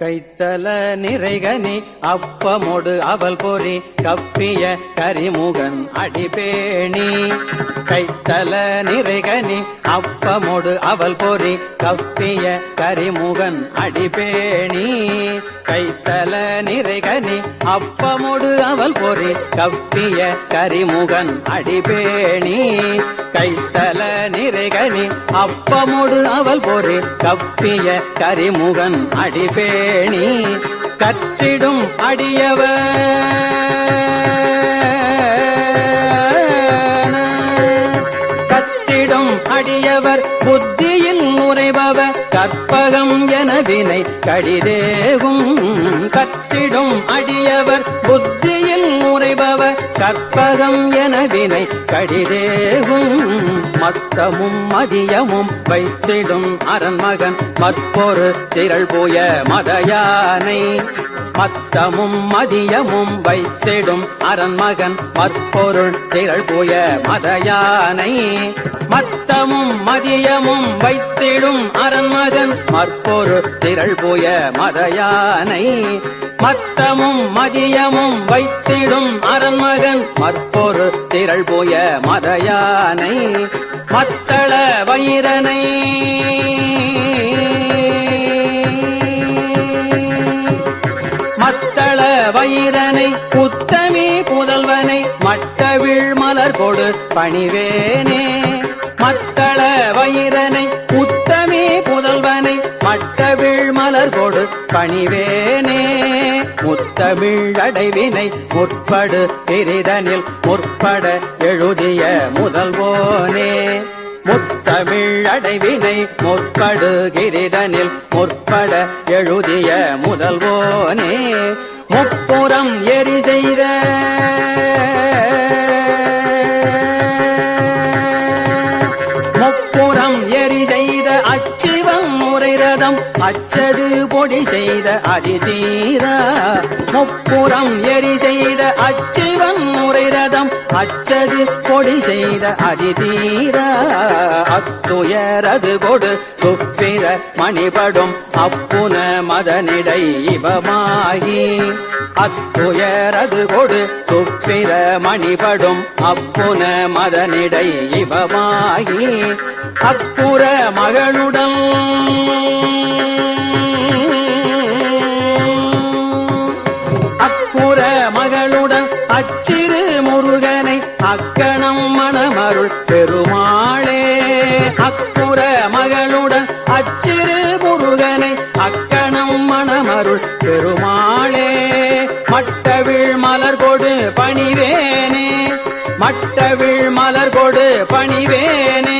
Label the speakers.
Speaker 1: கைத்தல நிறைகனி அப்பமொடு அவல் பொறி கப்பிய கரிமுகன் அடிபேணி. கைத்தல நிறைகனி அப்பமொடு அவல் பொறி கப்பிய கரிமுகன் அடிபேணி. கைத்தல நிறைகனி அப்பமொடு அவல் பொறி கப்பிய கரிமுகன் அடிபேணி. கைத்தல நிறைகனி அப்பமொடு அவல் பொறி கப்பிய கரிமுகன் அடிபேணி. கற்றிடும் அடியவர் கற்றிடும் அடியவர் புத்தியில் உரைபவர் கற்பகம் என வினை கடிதேகும். கற்றிடும் அடியவர் புத்தியில் உரைபவர் கற்பகம் என வினை கடிதேகும். மத்தமும் மதியமும் வைத்திடும் அரண்மகன் மற்பொரு திரள் போய மதயானை. மத்தமும் மதியமும் வைத்திடும் அரண்மகன் மற்பொருள் திரள் போய மதயானை. மத்தமும் மதியமும் வைத்திடும் அரண்மகன் மற்பொரு திரள் போய மதயானை. மத்தமும் மதியமும் வைத்திடும் அரண்மகன் மற்பொரு திரள் போய மதயானை. மத்தள வயிரனை மத்தள வயிரனை உத்தமி புதல்வனை மட்டவிழ் மலர் கொடு பணிவேனே. மத்தள வயிரனை உத்தமி புதல்வனை மட்டவிழ் மலர் கொடு பணிவேனே. முத்தமிழ் அடைவினை முற்படு பிரிதனில் முற்பட எழுதிய முதல்வோனே. முத்தமிழ் அடைவினை முற்படு கிரிதனில் முற்பட எழுதிய முதல்வோனே. முப்புறம் எரி செய்த முப்புறம் எரி செய்த அச்சிவன் முறைரதம் அச்சது பொடி செய்த அதிதீரா. முப்புறம் எரி செய்த அச்சிவன் முறைரதம் அச்சது பொடி செய்த அதிதீரா. அத்துயரது கொடு சுப்பிர மணிபடும் அப்புன மதனிடை இவமாகி. அத்துயரது கொடு சுப்பிர மணிபடும் அப்புன மதனிடை இவமாகி. அப்புற மகளுடன் அப்புற மகளுடன் அச்சிறு முருகனை அக்கணம் மணமருள் பெருமாளே. அக்குற மகளுடன் அச்சிறு முருகனை அக்கணம் மணமருள் பெருமாளே. மட்டவிழ் மலர் கொடு பணிவேனே. மட்டவிழ் மலர் கொடு பணிவேனே.